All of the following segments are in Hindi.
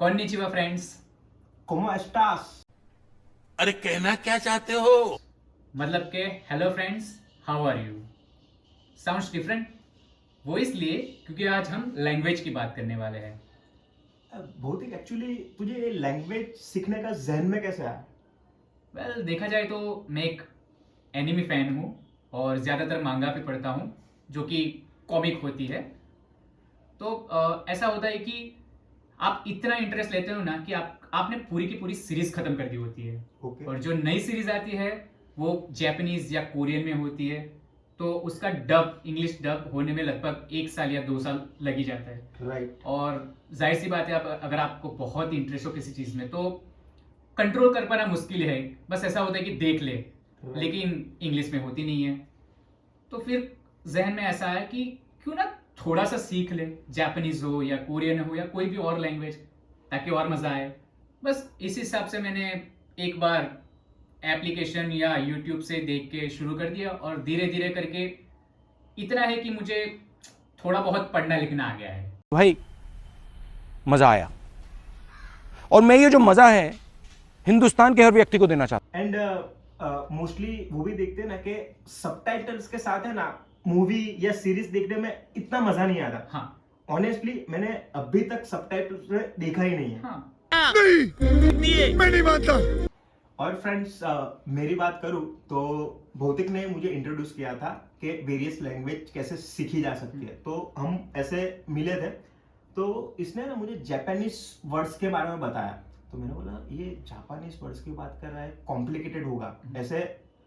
Konnichiwa friends. ¿Cómo estás? अरे कहना क्या चाहते हो? मतलब के hello friends, how are you? Sounds different? वो इसलिए क्योंकि आज हम लैंग्वेज की बात करने वाले हैं। भौतिक एक्चुअली तुझे ये लैंग्वेज सीखने का जहन में कैसे आया? वेल देखा जाए तो मैं एक एनिमी फैन हूँ और ज़्यादातर मांगा पे पढ़ता हूँ जो कि कॉमिक होती है। तो ऐसा होता है कि आप इतना इंटरेस्ट लेते हो ना कि आपने पूरी की पूरी सीरीज खत्म कर दी होती है। ओके। और जो नई सीरीज आती है वो जापानीज या कोरियन में होती है, तो उसका डब इंग्लिश डब होने में लगभग 1 साल या 2 साल लग ही जाता है। राइट। और जाहिर सी बात है, आप अगर आपको बहुत इंटरेस्ट हो किसी चीज़ में तो कंट्रोल कर पाना मुश्किल है। बस ऐसा होता है कि देख ले, लेकिन इंग्लिश में होती नहीं है। तो फिर जहन में ऐसा है कि क्यों ना थोड़ा सा सीख ले, जापानीज हो या कोरियन हो या कोई भी और लैंग्वेज, ताकि और मज़ा आए। बस इस हिसाब से मैंने एक बार एप्लीकेशन या यूट्यूब से देख के शुरू कर दिया और धीरे धीरे करके इतना है कि मुझे थोड़ा बहुत पढ़ना लिखना आ गया है। भाई मजा आया, और मैं ये जो मजा है हिंदुस्तान के हर व्यक्ति को देना चाहता एंड मोस्टली वो भी देखते हैं ना कि सबटाइटल्स के साथ है ना मूवी या सीरीज देखने में इतना मजा नहीं आता। हाँ ऑनेस्टली मैंने अभी तक सबटाइटल्स में देखा ही नहीं है। हाँ मैं नहीं मानता। और फ्रेंड्स, मेरी बात करूं तो भौतिक ने मुझे इंट्रोड्यूस किया था कि वेरियस लैंग्वेज कैसे सीखी जा सकती है। तो हम ऐसे मिले थे, तो इसने ना मुझे जापानीज वर्ड्स के बारे में बताया। तो मैंने बोला ये जापानीज वर्ड्स की बात कर रहा है, कॉम्प्लिकेटेड होगा। ऐसे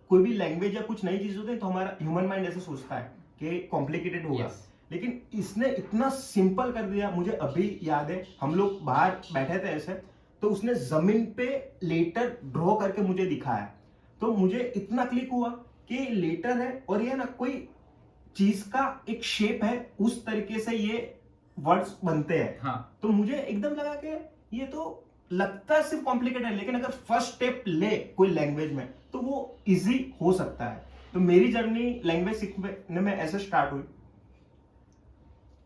कोई भी लैंग्वेज या कुछ नई चीज होती है तो हमारा ह्यूमन माइंड ऐसे सोचता है कि कॉम्प्लिकेटेड होगा। Yes. लेकिन इसने इतना सिंपल कर दिया। मुझे अभी याद है, हम लोग बाहर बैठे थे ऐसे, तो उसने जमीन पे लेटर ड्रॉ करके मुझे दिखाया। तो मुझे इतना क्लिक हुआ कि लेटर है और ये ना कोई चीज का एक शेप है, उस तरीके से ये वर्ड्स बनते हैं। हाँ तो मुझे एकदम लगा कि ये तो लगता है सिर्फ कॉम्प्लिकेटेड है, लेकिन अगर फर्स्ट स्टेप ले कोई लैंग्वेज में तो वो इजी हो सकता है। तो मेरी जर्नी लैंग्वेज सीखने में ऐसे स्टार्ट हुई।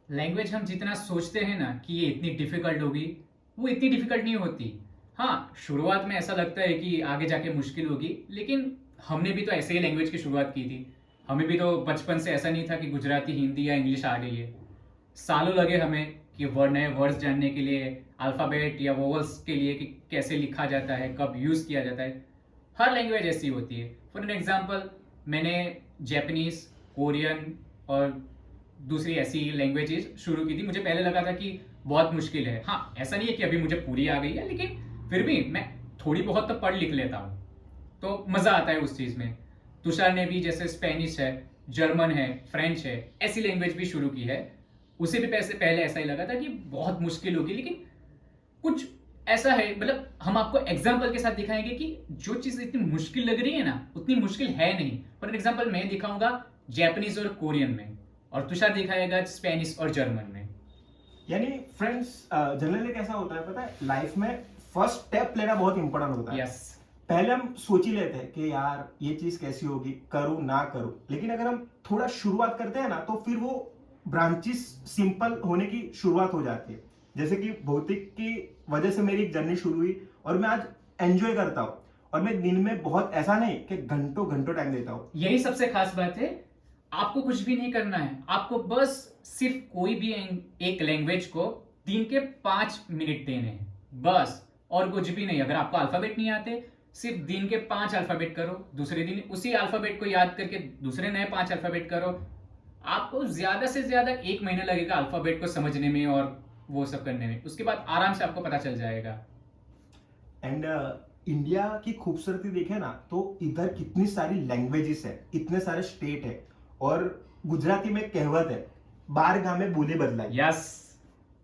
लैंग्वेज हम जितना सोचते हैं ना कि ये इतनी डिफिकल्ट होगी, वो इतनी डिफिकल्ट नहीं होती। हाँ, शुरुआत में ऐसा लगता है कि आगे जाके मुश्किल होगी, लेकिन हमने भी तो ऐसे ही लैंग्वेज की शुरुआत की थी। हमें भी तो बचपन से ऐसा नहीं था कि गुजराती, हिंदी या इंग्लिश आ गई है। सालों लगे हमें कि नए वर्ड्स जानने के लिए, अल्फ़ाबेट या वोवल्स के लिए कि कैसे लिखा जाता है, कब यूज़ किया जाता है। हर लैंग्वेज ऐसी होती है। फॉर एन एग्जाम्पल, मैंने जापानीज, कोरियन और दूसरी ऐसी लैंग्वेजेस शुरू की थी। मुझे पहले लगा था कि बहुत मुश्किल है। हाँ, ऐसा नहीं है कि अभी मुझे पूरी आ गई है, लेकिन फिर भी मैं थोड़ी बहुत तो पढ़ लिख लेता हूँ, तो मज़ा आता है उस चीज़ में। तुषार ने भी जैसे स्पेनिश है, जर्मन है, फ्रेंच है, ऐसी लैंग्वेज भी शुरू की है। उसे भी पहले ऐसा ही लगा था कि बहुत मुश्किल होगी, लेकिन कुछ ऐसा है, मतलब हम आपको एग्जाम्पल के साथ दिखाएंगे कि जो चीज़ इतनी मुश्किल लग रही है ना, उतनी मुश्किल है नहीं। फॉर एग्जाम्पल मैं दिखाऊंगा जापानीज और कोरियन में, और तुषार दिखाएगा स्पेनिश और जर्मन में। यानी फ्रेंड्स, जनरली कैसा होता है पता है, लाइफ में फर्स्ट स्टेप लेना बहुत इंपॉर्टेंट होता है। यस। पहले हम सोच ही लेते हैं कि यार ये चीज कैसी होगी, करूं ना करूं। लेकिन अगर हम थोड़ा शुरुआत करते हैं ना तो फिर वो ब्रांचेस सिंपल होने की शुरुआत हो जाती है। जैसे कि भौतिक की वजह से मेरी जर्नी शुरू हुई और मैं आज एंजॉय करता हूँ। और मैं दिन में बहुत ऐसा नहीं कि घंटों घंटों टाइम देता हूँ। यही सबसे खास बात है। आपको कुछ भी नहीं करना है, आपको बस सिर्फ कोई भी एक लैंग्वेज को दिन के 5 मिनट देने हैं, बस, और कुछ भी नहीं। अगर आपको अल्फाबेट नहीं आते, सिर्फ दिन के 5 अल्फाबेट करो, दूसरे दिन उसी अल्फाबेट को याद करके दूसरे नए 5 अल्फाबेट करो। आपको ज्यादा से ज्यादा 1 महीना लगेगा अल्फाबेट को समझने में और वो सब करने में। उसके बाद आराम से आपको पता चल जाएगा। एंड इंडिया की खूबसूरती देखे ना तो इधर कितनी सारी लैंग्वेजेस है, इतने सारे स्टेट है। और गुजराती में कहावत है, बार गांव में बोली बदलाई। यस।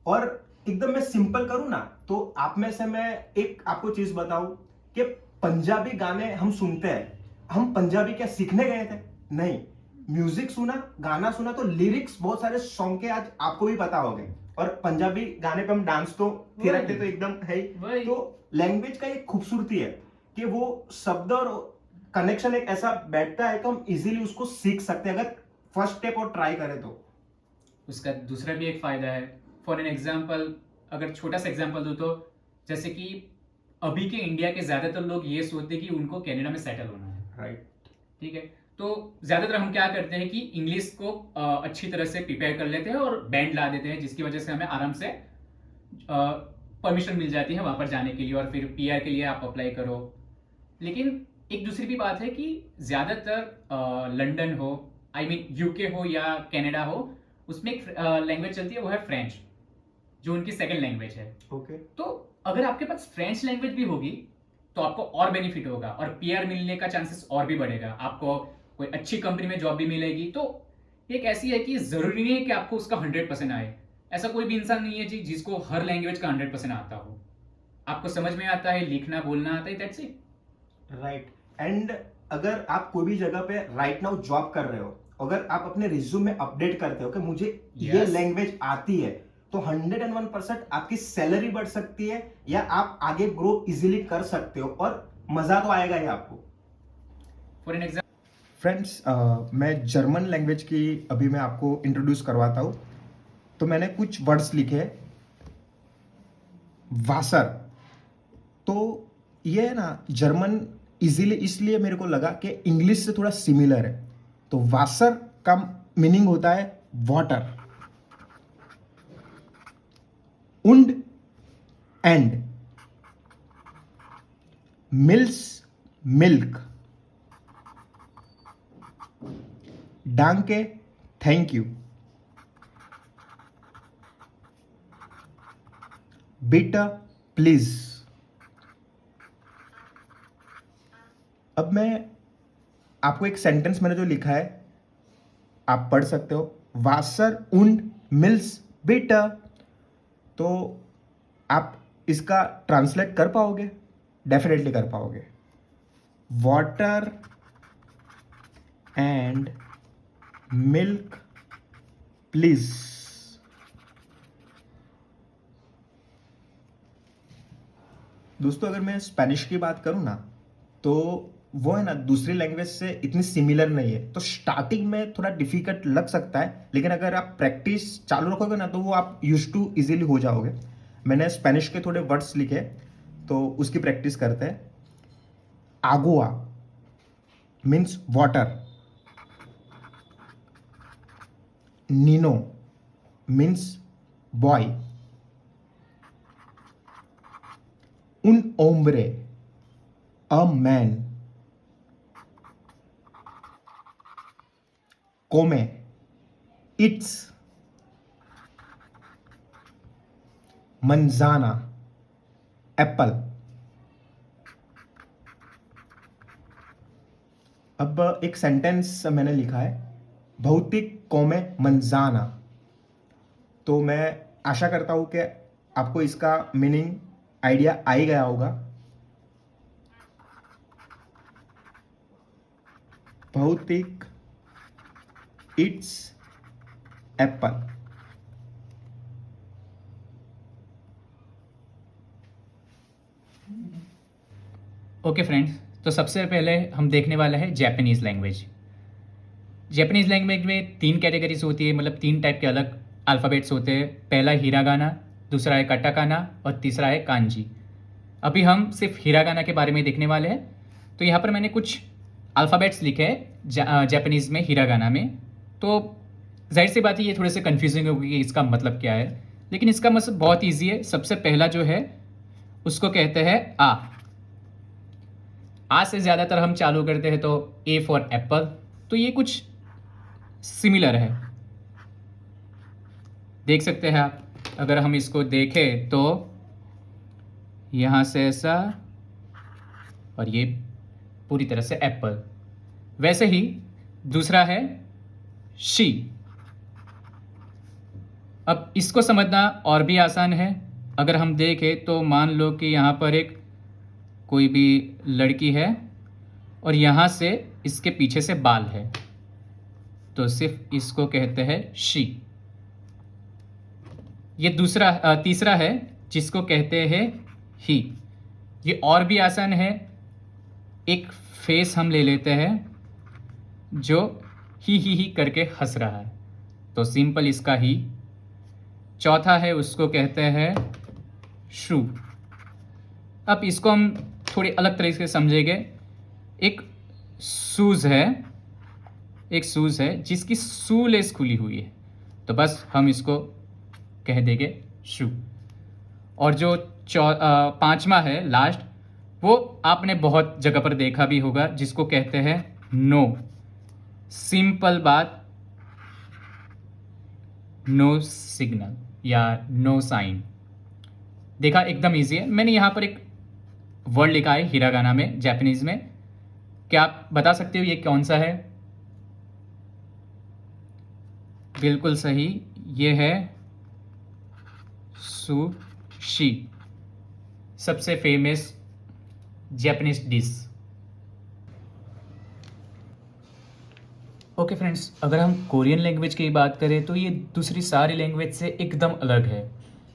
और एकदम मैं सिंपल करूं ना तो आप में से मैं एक आपको चीज बताऊं कि पंजाबी गाने हम सुनते हैं। हम पंजाबी क्या सीखने गए थे? नहीं, म्यूजिक सुना, गाना सुना, तो लिरिक्स बहुत सारे सॉन्ग के आज आपको भी पता हो गए। और पंजाबी गाने पे हम डांस तो थिरकते तो एकदम है ही। तो लैंग्वेज का एक खूबसूरती है कि वो शब्द और कनेक्शन एक ऐसा बैठता है कि हम इजीली उसको सीख सकते हैं अगर फर्स्ट स्टेप और ट्राई करें तो। उसका दूसरा भी एक फायदा है। फॉर एन एग्जाम्पल, अगर छोटा सा एग्जाम्पल दूँ तो जैसे कि अभी के इंडिया के ज़्यादातर लोग ये सोचते हैं कि उनको कनाडा में सेटल होना है, राइट। ठीक है। तो ज़्यादातर हम क्या करते हैं कि इंग्लिश को अच्छी तरह से प्रिपेयर कर लेते हैं और बैंड ला देते हैं, जिसकी वजह से हमें आराम से परमिशन मिल जाती है वहाँ पर जाने के लिए, और फिर पीआर के लिए आप अप्लाई करो। लेकिन एक दूसरी भी बात है कि ज़्यादातर लंदन हो, आई मीन यूके हो या कनाडा हो, उसमें एक लैंग्वेज चलती है, वो है फ्रेंच, जो उनकी सेकंड लैंग्वेज है। ओके। तो अगर आपके पास फ्रेंच लैंग्वेज भी होगी तो आपको और बेनिफिट होगा और पीआर मिलने का चांसेस और भी बढ़ेगा, आपको कोई अच्छी कंपनी में जॉब भी मिलेगी। तो एक ऐसी है कि जरूरी नहीं है कि आपको उसका 100% आए। ऐसा कोई भी इंसान नहीं है जी जिसको हर लैंग्वेज का 100% आता हो। आपको समझ में आता है, लिखना बोलना आता है, दैट्स इट। राइट। एंड अगर आप कोई भी जगह पे राइट नाउ जॉब कर रहे हो, अगर आप अपने रिज्यूम में अपडेट करते हो कि मुझे ये Yes. लैंग्वेज आती है, तो 101% आपकी सैलरी बढ़ सकती है या आप आगे ग्रो इजीली कर सकते हो, और मजा तो आएगा ही आपको। फॉर एन एग्जाम्पल, फ्रेंड्स, मैं जर्मन लैंग्वेज की अभी मैं आपको इंट्रोड्यूस करवाता हूँ। तो मैंने कुछ वर्ड्स लिखे हैं। वासर, तो ये है ना, जर्मन इजीली इसलिए मेरे को लगा कि इंग्लिश से थोड़ा सिमिलर है। तो वासर का मीनिंग होता है वाटर, उंड एंड, मिल्स मिल्क, डांके थैंक यू, बिटर प्लीज। अब मैं आपको एक सेंटेंस मैंने जो लिखा है आप पढ़ सकते हो। वासर उंड मिल्स बिटर। तो आप इसका ट्रांसलेट कर पाओगे? डेफिनेटली कर पाओगे। Water and milk please. दोस्तों, अगर मैं स्पेनिश की बात करूं ना, तो वो है ना दूसरी लैंग्वेज से इतनी सिमिलर नहीं है। तो स्टार्टिंग में थोड़ा डिफिकल्ट लग सकता है, लेकिन अगर आप प्रैक्टिस चालू रखोगे ना, तो वो आप यूज टू इजीली हो जाओगे। मैंने स्पेनिश के थोड़े वर्ड्स लिखे, तो उसकी प्रैक्टिस करते हैं। आगुआ मीन्स वाटर, नीनो means boy, un hombre, a man, come, eats, manzana, apple। अब एक सेंटेंस मैंने लिखा है, भौतिक कोमे मंजाना। तो मैं आशा करता हूं कि आपको इसका मीनिंग आइडिया आ ही गया होगा। भौतिक इट्स एप्पल। ओके फ्रेंड्स, तो सबसे पहले हम देखने वाला है जापानीज़ लैंग्वेज। जापानीज़ लैंग्वेज में 3 कैटेगरीज होती है, मतलब 3 टाइप के अलग अल्फ़ाबेट्स होते हैं। पहला हिरागाना, दूसरा है काटाकाना और तीसरा है कांजी। अभी हम सिर्फ हिरागाना के बारे में देखने वाले हैं। तो यहाँ पर मैंने कुछ अल्फ़ाबेट्स लिखे हैं जापानीज़ में, हिरागाना में। तो जाहिर सी बात है ये थोड़े से कन्फ्यूजिंग होगी कि इसका मतलब क्या है, लेकिन इसका मतलब बहुत ईजी है। सबसे पहला जो है उसको कहते हैं आ से ज़्यादातर हम चालू करते हैं, तो ए फॉर एप्पल। तो ये कुछ सिमिलर है, देख सकते हैं आप। अगर हम इसको देखें तो यहाँ से ऐसा, और ये पूरी तरह से एप्पल। वैसे ही दूसरा है शी। अब इसको समझना और भी आसान है। अगर हम देखें तो मान लो कि यहाँ पर एक कोई भी लड़की है और यहाँ से इसके पीछे से बाल है, तो सिर्फ इसको कहते हैं शी। ये तीसरा है जिसको कहते हैं ही। ये और भी आसान है। एक फेस हम ले लेते हैं जो ही करके हंस रहा है, तो सिंपल इसका ही। चौथा है उसको कहते हैं शू। अब इसको हम थोड़ी अलग तरीके से समझेंगे। एक शूज़ है जिसकी शूलेस खुली हुई है, तो बस हम इसको कह देंगे शू। और जो पांचवा है लास्ट, वो आपने बहुत जगह पर देखा भी होगा, जिसको कहते हैं नो। सिंपल बात, नो सिग्नल या नो साइन। देखा, एकदम इजी है। मैंने यहाँ पर एक वर्ड लिखा है हिरागाना में, जापानीज में। क्या आप बता सकते हो ये कौन सा है? बिल्कुल सही, ये है सुशी, सबसे famous Japanese dish. Okay friends, अगर हम कोरियन लैंग्वेज की बात करें तो ये दूसरी सारी लैंग्वेज से एकदम अलग है,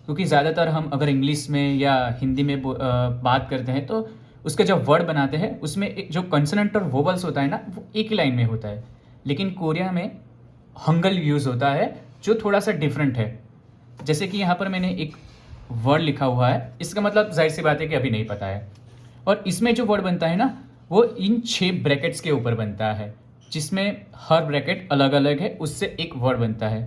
क्योंकि ज़्यादातर हम अगर इंग्लिश में या हिंदी में बात करते हैं तो उसके जो वर्ड बनाते हैं उसमें एक जो कंसोनेंट और वोवल्स होता है ना, वो एक ही लाइन में होता है। लेकिन कोरिया में हंगल यूज़ होता है जो थोड़ा सा डिफरेंट है। जैसे कि यहाँ पर मैंने एक वर्ड लिखा हुआ है, इसका मतलब जाहिर सी बात है कि अभी नहीं पता है। और इसमें जो वर्ड बनता है ना, वो इन 6 ब्रैकेट्स के ऊपर बनता है, जिसमें हर ब्रैकेट अलग अलग है, उससे एक वर्ड बनता है।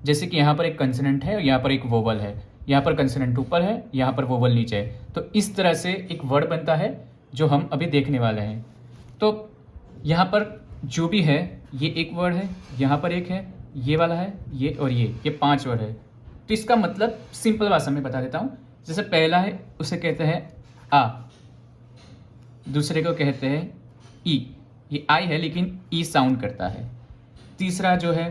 जैसे कि यहाँ पर एक कंसोनेंट है, यहाँ पर एक वोवल है, यहाँ पर कंसोनेंट ऊपर है, यहाँ पर वोवल नीचे है। तो इस तरह से एक वर्ड बनता है जो हम अभी देखने वाले हैं। तो यहाँ पर जो भी है, ये एक वर्ड है, यहाँ पर एक है, ये वाला है, ये और ये 5 वर्ड है। तो इसका मतलब सिंपल भाषा में बता देता हूँ। जैसे पहला है, उसे कहते हैं आ, दूसरे को कहते हैं ई, ये आई है लेकिन ई साउंड करता है। तीसरा जो है,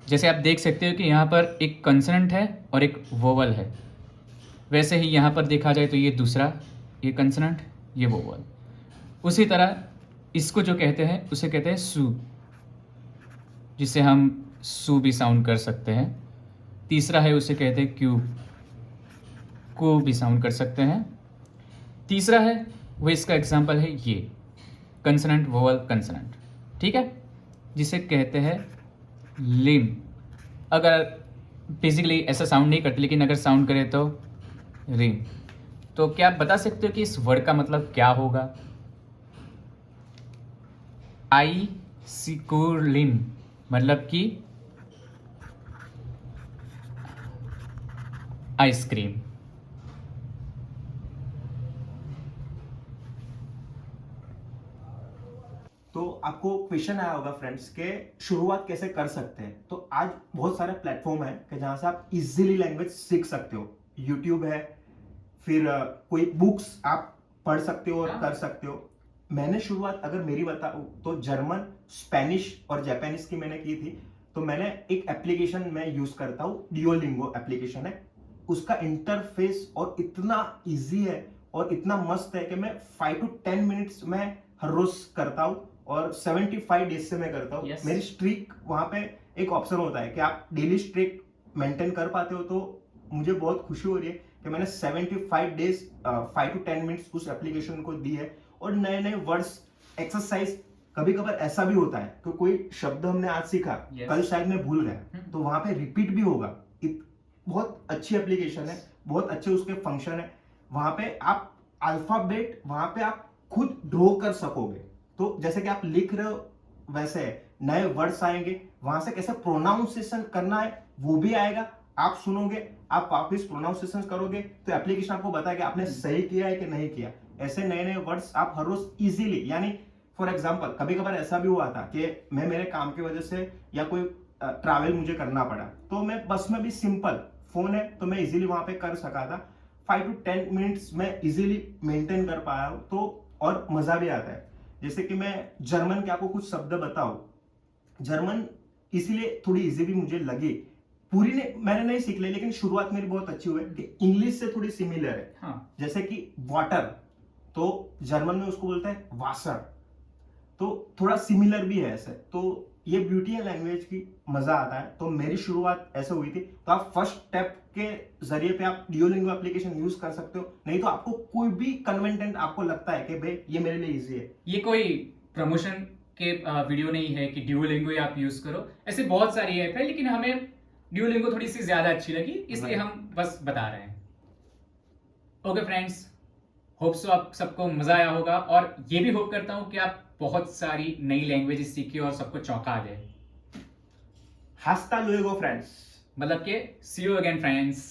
जैसे आप देख सकते हो कि यहाँ पर एक कंसोनेंट है और एक वोवल है, वैसे ही यहाँ पर देखा जाए तो ये दूसरा, ये कंसोनेंट, ये वोवल। उसी तरह इसको जो कहते हैं उसे कहते हैं सू, जिसे हम सू भी साउंड कर सकते हैं। तीसरा है, उसे कहते हैं क्यू, को भी साउंड कर सकते हैं। तीसरा है, वो इसका एग्जांपल है ये कंसोनेंट वोवल कंसोनेंट, ठीक है, जिसे कहते हैं लिम। अगर बेसिकली ऐसा साउंड नहीं करते, लेकिन अगर साउंड करे तो रिम। तो क्या आप बता सकते हो कि इस वर्ड का मतलब क्या होगा? आई सिकुलिन, मतलब कि आइसक्रीम। तो आपको क्वेश्चन आया होगा फ्रेंड्स के शुरुआत कैसे कर सकते हैं। तो आज बहुत सारे प्लेटफॉर्म है कि जहां से आप इजीली लैंग्वेज सीख सकते हो। यूट्यूब है, फिर कोई बुक्स आप पढ़ सकते हो और कर सकते हो। मैंने शुरुआत अगर मेरी बताऊं तो जर्मन, स्पेनिश और जापानीज की मैंने की थी। तो मैंने एक एप्लीकेशन मैं यूज करता हूँ, डिओलिंगो एप्लीकेशन है। उसका इंटरफेस और इतना इजी है और इतना मस्त है कि मैं 5 to 10 मिनट्स में हर रोज करता हूँ और 75 डेज से मैं करता हूँ। मेरी स्ट्रीक वहां पे एक ऑप्शन होता है कि आप डेली स्ट्रीक मेंटेन कर पाते हो। तो मुझे बहुत खुशी हो रही है कि मैंने 75 डेज 5 to 10 मिनट्स उस एप्लीकेशन को दी है। और नए नए वर्ड्स, एक्सरसाइज, कभी कभार ऐसा भी होता है कि कोई शब्द हमने आज सीखा, कल शायद मैं भूल गया, तो वहां पे रिपीट भी होगा। बहुत अच्छी एप्लीकेशन है, बहुत अच्छे उसके फंक्शन है। वहां पे आप अल्फाबेट वहां पे आप खुद ड्रॉ कर सकोगे। तो जैसे कि आप लिख रहे हो वैसे नए वर्ड्स आएंगे, वहां से कैसे प्रोनाउंसिएशन करना है वो भी आएगा। आप सुनोगे, आप वापस प्रोनाउंसिएशन करोगे तो एप्लीकेशन आपको बताएगा आपने सही किया है कि नहीं किया। ऐसे नए नए वर्ड्स आप हर रोज इजीली, यानी फॉर एग्जांपल कभी कभार ऐसा भी हुआ था कि मैं मेरे काम की वजह से या कोई ट्रैवल मुझे करना पड़ा, तो मैं बस में भी सिंपल फोन है तो मैं इजीली वहां पे कर सका था। 5 to 10 मिनट्स में इजीली मेंटेन कर पाया हूं। तो और मजा भी आता है। जैसे कि मैं जर्मन के आपको कुछ शब्द बताऊं, जर्मन इसीलिए थोड़ी इजी भी मुझे लगी। पूरी ने मैंने नहीं सीख ली, लेकिन शुरुआत मेरी बहुत अच्छी हुई कि इंग्लिश से थोड़ी सिमिलर है। हाँ। जैसे कि वाटर, तो जर्मन में उसको बोलते हैं वासर, तो थोड़ा सिमिलर भी है ऐसे। तो ये ब्यूटी है लैंग्वेज की, मजा आता है। तो मेरी शुरुआत ऐसे हुई थी। तो आप फर्स्ट स्टेप के जरिए पे आप डिओलिंगो एप्लीकेशन यूज कर सकते हो। नहीं तो आपको कोई भी कन्वेंटेंट आपको लगता है कि भाई ये मेरे लिए इजी है, ये कोई प्रमोशन के वीडियो नहीं है कि डिओलिंगो आप यूज करो। ऐसे बहुत सारी ऐप है, लेकिन हमें डिओलिंगो थोड़ी सी ज्यादा अच्छी लगी, इसलिए हम बस बता रहे हैं। ओके फ्रेंड्स, होप सो आप सबको मजा आया होगा, और ये भी होप करता हूँ कि आप बहुत सारी नई लैंग्वेजेस सीखिए और सबको चौंका दे। Hasta luego, friends. मतलब कि सी यू अगेन फ्रेंड्स।